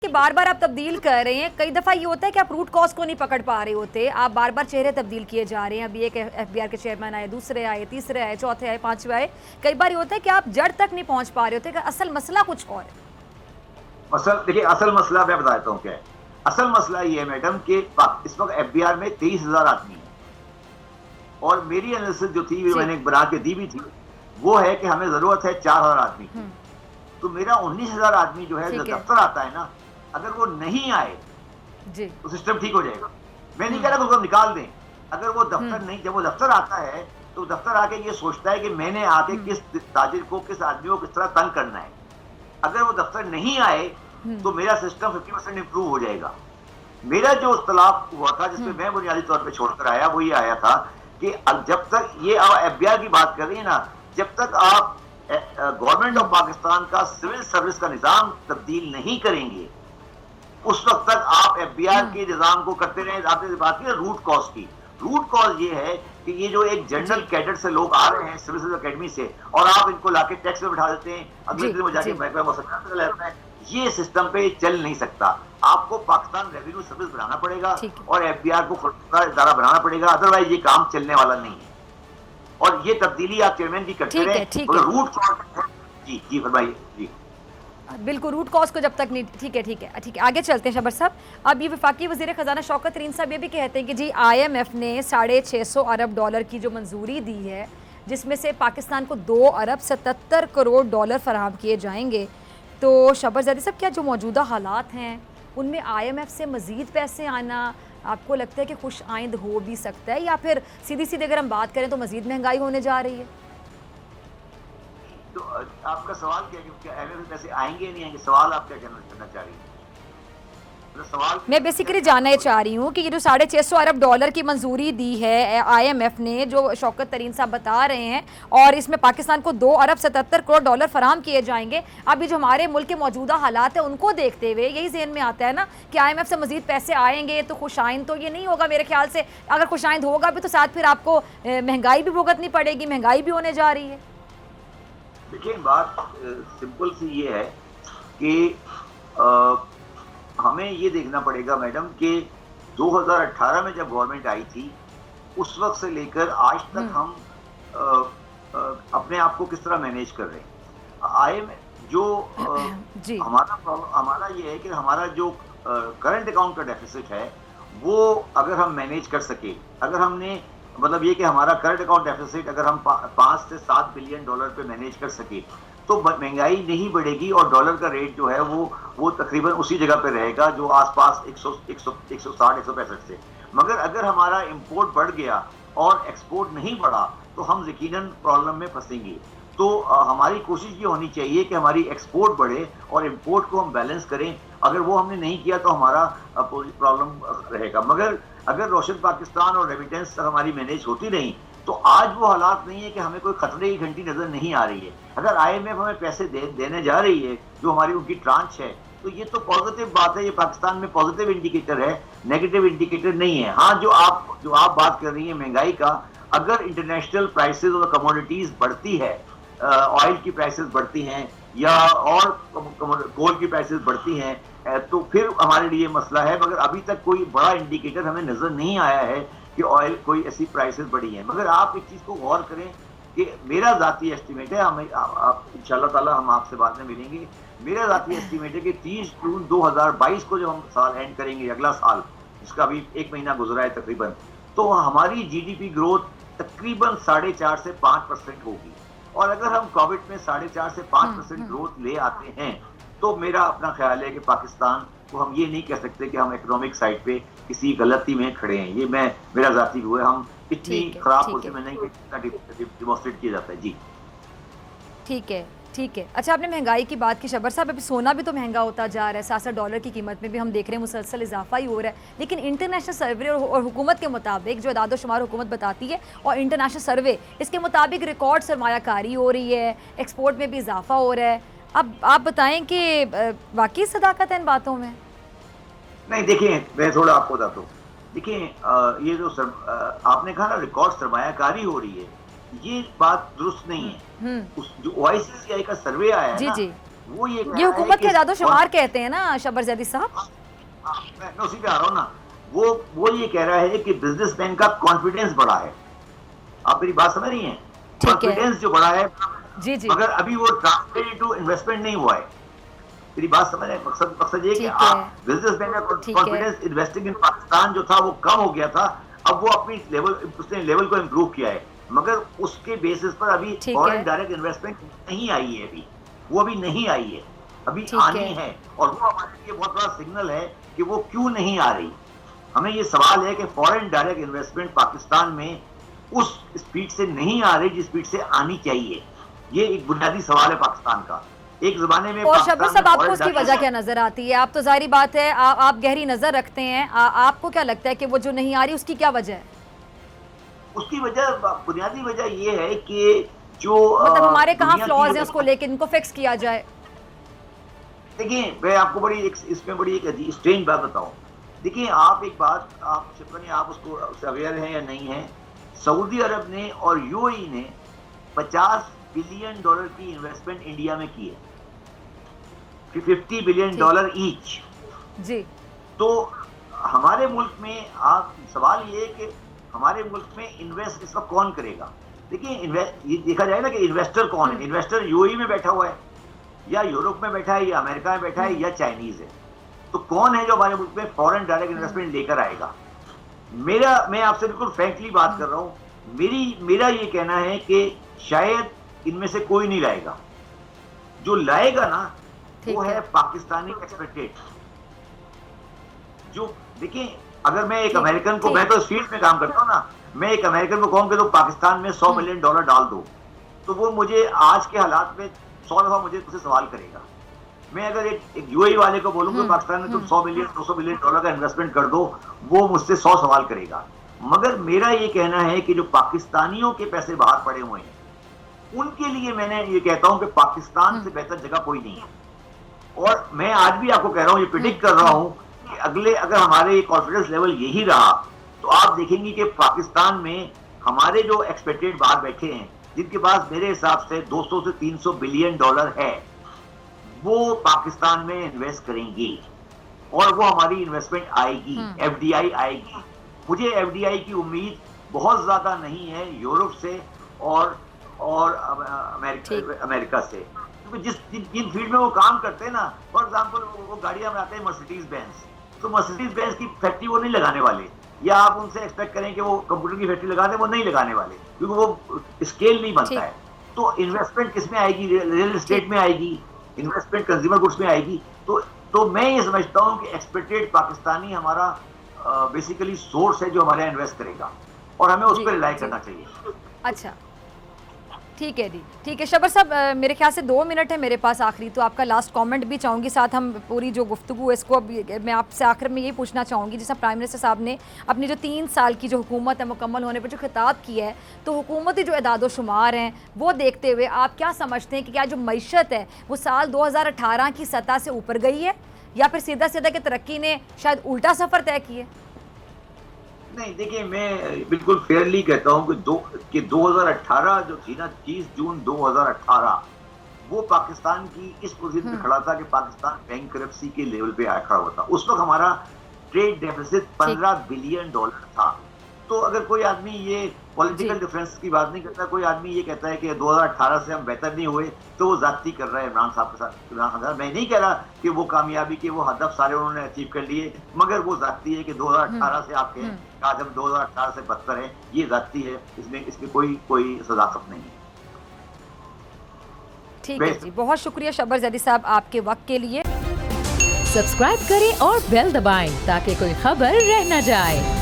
कि बार बार आप तब्दील कर रहे हैं। कई दफ़ा ये होता है कि आप रूट कॉज को नहीं पकड़ पा रहे होते, आप बार बार चेहरे तब्दील किए जा रहे हैं। अभी एक एफबीआर के चेयरमैन आए, दूसरे आए, तीसरे आए, चौथे आए, पांचवे आए। कई बार ये होता है कि आप जड़ तक नहीं पहुंच पा रहे होते कि असल मसला कुछ और है। देखिए, असल मसला मैं बताता हूँ क्या है। असल मसला ये है मैडम कि इस वक्त एफबीआर में 23,000 आदमी है और मेरी एनालिसिस जो थी मैंने बना के दी भी थी, वो है कि हमें जरूरत है 4,000 आदमी की। तो मेरा 19,000 आदमी जो है, जो दफ्तर आता है ना, अगर वो नहीं आए तो सिस्टम ठीक हो जाएगा। मैं नहीं कह रहा कि उसको निकाल दें। अगर वो दफ्तर नहीं, जब वो दफ्तर आता है तो दफ्तर आके ये सोचता है कि मैंने आके किस ताजिर को, किस आदमी को किस तरह तंग करना है। अगर वो दफ्तर नहीं आए तो मेरा सिस्टम 50% इंप्रूव हो जाएगा। मेरा जो इख्तलाफ हुआ था, जिसमें मैं बुनियादी तौर पे छोड़कर आया, वो ये आया था कि जब तक ये एफबीआर की बात कर रही है ना, जब तक आप गवर्नमेंट ऑफ पाकिस्तान का सिविल सर्विस का निजाम तब्दील नहीं करेंगे, उस वक्त तक आप एफबीआर के निजाम को करते रहे। आपने बात की रूट कॉज की। रूट कॉज ये है कि ये जो एक जनरल कैडर से लोग आ रहे हैं सिविल सर्विस अकेडमी से, और आप इनको लाके टैक्स में बैठा देते हैं, अगले दिन वो जाके महकमा मौसम लेता है। ये सिस्टम पे चल नहीं सकता। आपको पाकिस्तान रेवेन्यू सर्विस बनाना पड़ेगा और एफबीआर को इदारा बनाना पड़ेगा, अदरवाइज ये काम चलने वाला नहीं है। और ये तब्दीली आप चेयरमैन भी करते रहे, मगर रूट कॉज जी फरमाइए। जी बिल्कुल, रूट कॉज को जब तक नहीं। ठीक है, आगे चलते हैं शबर साहब। अब ये वफाकी वज़ीर ख़जाना शौकत तरीन साहब ये भी कहते हैं कि जी IMF ने $650 अरब की जो मंजूरी दी है, जिसमें से पाकिस्तान को $2 अरब 77 करोड़ फराहम किए जाएंगे। तो शबरज़ादी साहब, क्या जो मौजूदा हालात हैं उनमें IMF से मज़ीद पैसे आना आपको लगता है कि खुश आइंद हो भी सकता है, या फिर सीधी सीधी अगर हम बात करें तो मज़ीद महंगाई होने जा रही है? तो आपका सवाल क्या है कि IMF में पैसे आएंगे या नहीं आएंगे? सवाल आप क्या करना चाह रही हैं? सवाल मैं बेसिकली जानना चाह रही हूँ कि ये जो $650 अरब की मंजूरी दी है IMF ने, जो शौकत तरीन साहब बता रहे हैं, और इसमें पाकिस्तान को $2 अरब 77 करोड़ फराहम किए जाएंगे। अभी जो हमारे मुल्क के मौजूदा हालात है उनको देखते हुए यही ज़हन में आता है ना कि IMF से मजीद पैसे आएंगे तो खुशाइंद तो ये नहीं होगा मेरे ख्याल से। अगर खुशाइंद होगा भी तो साथ फिर आपको महंगाई भी भुगतनी पड़ेगी, महंगाई भी होने जा रही है। देखिए, बात सिंपल सी ये है कि हमें ये देखना पड़ेगा मैडम कि 2018 में जब गवर्नमेंट आई थी, उस वक्त से लेकर आज तक हम अपने आप को किस तरह मैनेज कर रहे हैं। जो हमारा ये है कि हमारा जो करंट अकाउंट का डेफिसिट है, वो अगर हम मैनेज कर सके, अगर हमने मतलब ये कि हमारा करंट अकाउंट डेफिसिट अगर हम 5 से 7 बिलियन डॉलर पे मैनेज कर सके, तो महंगाई नहीं बढ़ेगी और डॉलर का रेट जो है वो तकरीबन उसी जगह पे रहेगा जो आसपास 160-165 से। मगर अगर हमारा इंपोर्ट बढ़ गया और एक्सपोर्ट नहीं बढ़ा तो हम यकीनन प्रॉब्लम में फंसेंगे। तो हमारी कोशिश ये होनी चाहिए कि हमारी एक्सपोर्ट बढ़े और इंपोर्ट को हम बैलेंस करें। अगर वो हमने नहीं किया तो हमारा प्रॉब्लम रहेगा। मगर अगर रोशन पाकिस्तान और रेमिटेंस हमारी मैनेज होती रही तो आज वो हालात नहीं है कि हमें कोई खतरे की घंटी नजर नहीं आ रही है। अगर IMF हमें पैसे देने जा रही है, जो हमारी उनकी ट्रांच है, तो ये तो पॉजिटिव बात है। ये पाकिस्तान में पॉजिटिव इंडिकेटर है, नेगेटिव इंडिकेटर नहीं है। हाँ, जो आप बात कर रही है महंगाई का, अगर इंटरनेशनल प्राइसेस और कमोडिटीज बढ़ती है, ऑयल की प्राइसेस बढ़ती हैं या और कोल की प्राइसेस बढ़ती हैं, तो फिर हमारे लिए मसला है। मगर अभी तक कोई बड़ा इंडिकेटर हमें नजर नहीं आया है कि ऑयल कोई ऐसी प्राइसेस बढ़ी हैं। मगर आप एक चीज को गौर करें कि मेरा जाती एस्टिमेट है, हमें इंशाल्लाह ताला हम आपसे बाद में मिलेंगे, मेरा जाती एस्टिमेट है कि 30 जून 2022 को जब हम साल एंड करेंगे, अगला साल जिसका अभी 1 महीना गुजरा है तकरीबन, तो हमारी GDP ग्रोथ तकरीबन 4.5 से 5% होगी। और अगर हम कोविड में 4.5 से 5% ग्रोथ ले आते हैं, तो मेरा अपना ख्याल है कि पाकिस्तान को हम ये नहीं कह सकते कि हम इकोनॉमिक साइड पे किसी गलती में खड़े हैं। ये मेरा जाती व्यू है। हम इतनी खराब पोजीशन में नहीं डिमॉन्स्ट्रेट किया जाता है। जी ठीक है। अच्छा, आपने महंगाई की बात की शबर साहब, अभी सोना भी तो महंगा होता जा रहा है, साथ साथ डॉलर की कीमत में भी हम देख रहे हैं मुसलसल इजाफा ही हो रहा है। लेकिन इंटरनेशनल सर्वे और हुकूमत के मुताबिक, जो इदाद शुमार हुकूमत बताती है और इंटरनेशनल सर्वे, इसके मुताबिक रिकॉर्ड सरमायाकारी हो रही है, एक्सपोर्ट में भी इजाफा हो रहा है। अब आप बताएं कि वाकई सदाकत है इन बातों में? नहीं, देखिए, मैं थोड़ा आपको बताता हूँ। देखिए, ये जो आपने कहा ना रिकॉर्ड सरमायाकारी हो रही है, ये बात दुरुस्त नहीं है। उस जो OICCI का सर्वे आया है ना, वो ये ये हुकूमत के इजादोशुमार कहते हैं ना शबर जैदी साहब। मैं उसी पे आ रहा हूँ ना। वो ये कह रहा है कि बिजनेसमैन का कॉन्फिडेंस बढ़ा है। आप मेरी बात समझ रही हैं? कॉन्फिडेंस जो बढ़ा है, जी जी, मगर अभी वो ट्रांसफर इनटू इन्वेस्टमेंट नहीं हुआ है। मेरी बात समझ रहे हैं? मकसद ये कि आप बिजनेसमैन का कॉन्फिडेंस इन्वेस्टिंग इन पाकिस्तान जो था वो कम हो गया था। अब वो अपनी उसने लेवल को इम्प्रूव किया है, मगर उसके बेसिस पर अभी फॉरेन डायरेक्ट इन्वेस्टमेंट नहीं आई है। वो अभी नहीं आई है, अभी आनी है। और वो हमारे लिए बहुत बड़ा सिग्नल है कि वो क्यों नहीं आ रही। हमें ये सवाल है कि फॉरेन डायरेक्ट इन्वेस्टमेंट पाकिस्तान में उस स्पीड से नहीं आ रही जिस स्पीड से आनी चाहिए। ये एक बुनियादी सवाल है पाकिस्तान का। एक जमाने में और शबर साहब आपको उसकी वजह क्या नजर आती है? आप तो जाहिर बात है आप गहरी नजर रखते हैं, आपको क्या लगता है कि वो जो नहीं आ रही उसकी क्या वजह है? उसकी वजह, बुनियादी वजह ये है कि जो मतलब हमारे कहाँ फ्लॉज हैं उसको लेकर इनको फिक्स किया जाए। देखिए, मैं आपको इसमें बड़ी एक स्ट्रेंज बात बताऊं। देखिए, आप एक बात, आप आप उसको अवेयर हैं या नहीं है, सऊदी अरब ने और यूएई ने $50 बिलियन की इन्वेस्टमेंट इंडिया में की है, $50 बिलियन ईच जी। तो हमारे मुल्क में आप सवाल ये है कि हमारे मुल्क में इन्वेस्ट इस वक्त कौन करेगा? देखिए, ये देखा जाए ना कि इन्वेस्टर कौन है। इन्वेस्टर यूएई में बैठा हुआ है, या यूरोप में बैठा है, या अमेरिका में बैठा है, या चाइनीज है। तो कौन है जो हमारे मुल्क में फॉरेन डायरेक्ट इन्वेस्टमेंट लेकर आएगा? मैं आपसे बिल्कुल फ्रैंकली बात कर रहा हूं। मेरा ये कहना है कि शायद इनमें से कोई नहीं लाएगा। जो लाएगा ना वो है पाकिस्तानी एक्सपेक्टेड। जो देखिए, अगर मैं एक अमेरिकन को, मैं तो इस फील्ड में काम करता हूँ ना, मैं एक अमेरिकन को कहूँ कि तो पाकिस्तान में $100 मिलियन डाल दो, तो वो मुझे आज के हालात में 100 दफा मुझसे सवाल करेगा। मैं अगर एक यूएई वाले को बोलूंगा पाकिस्तान में तुम $100 मिलियन $200 मिलियन का इन्वेस्टमेंट कर दो, वो मुझसे 100 सवाल करेगा। मगर मेरा ये कहना है कि जो पाकिस्तानियों के पैसे बाहर पड़े हुए हैं, उनके लिए मैंने ये कहता हूं कि पाकिस्तान से बेहतर जगह कोई नहीं है। और मैं आज भी आपको कह रहा हूं, ये प्रिडिक्ट कर रहा हूं कि अगर हमारे कॉन्फिडेंस लेवल यही रहा तो आप देखेंगे कि पाकिस्तान में हमारे जो एक्सपेक्टेड बाहर बैठे हैं, जिनके पास मेरे हिसाब से $200 से $300 बिलियन है, वो पाकिस्तान में इन्वेस्ट करेंगे और वो हमारी इन्वेस्टमेंट आएगी, एफडीआई आएगी। मुझे एफडीआई की उम्मीद बहुत ज्यादा नहीं है यूरोप से और अमेरिका से, क्योंकि जिन फील्ड में वो काम करते हैं ना, फॉर एग्जांपल वो गाड़ियां बनाते हैं मर्सिडीज बेंज, तो मर्सिडीज बेंज की फैक्ट्री वो नहीं लगाने वाले, या आप उनसे एक्सपेक्ट करें कि वो कंप्यूटर की फैक्ट्री लगा दें, वो नहीं लगाने वाले, क्योंकि वो स्केल नहीं बनता है। तो इन्वेस्टमेंट किस में आएगी? रियल एस्टेट में आएगी, इन्वेस्टमेंट कंज्यूमर गुड्स में आएगी। तो मैं ये समझता हूँ कि एक्सपेक्टेड पाकिस्तानी हमारा बेसिकली सोर्स है जो हमारे यहाँ इन्वेस्ट करेगा, और हमें उस पर रिलाई करना चाहिए। अच्छा, ठीक है जी, ठीक है। शबर साहब, मेरे ख्याल से 2 मिनट है मेरे पास आखिरी, तो आपका लास्ट कमेंट भी चाहूँगी, साथ हम पूरी जो गुफ्तगू है इसको अब मैं आपसे आखिर में यही पूछना चाहूँगी। जैसे प्राइम मिनिस्टर साहब ने अपनी जो 3 साल की जो हुकूमत है मुकम्मल होने पर जो खिताब किया है, तो हुकूमती जो इदादोशुमार हैं वो देखते हुए आप क्या समझते हैं कि क्या जो मईशत है वो साल 2018 की सतह से ऊपर गई है, या फिर सीधा सीधा कि तरक्की ने शायद उल्टा सफ़र तय किया? नहीं, देखिए, मैं बिल्कुल फेयरली कहता हूं कि 2018 जो थी ना, 30 जून 2018, वो पाकिस्तान की इस पोजीशन पे खड़ा था कि पाकिस्तान बैंकरप्सी के लेवल पे खड़ा हुआ था। उस वक्त हमारा ट्रेड डेफिसिट $15 बिलियन था। तो अगर कोई आदमी ये पॉलिटिकल डिफरेंस की बात नहीं करता, कोई आदमी ये कहता है कि 2018 से हम बेहतर नहीं हुए, तो वो जाती कर रहा है इमरान साहब के साथ। इमरान खान, मैं नहीं कह रहा कि वो कामयाबी के वो हदफ सारे उन्होंने अचीव कर लिए, मगर वो जाती है कि 2018 से आप कहें आज हम 2018 से बदतर है, ये जाती है, इसमें कोई सदाकत नहीं है। ठीक है जी, बहुत शुक्रिया शबर जैदी साहब आपके वक्त के लिए। सब्सक्राइब करें और बेल दबाएं ताकि कोई खबर रह न जाए।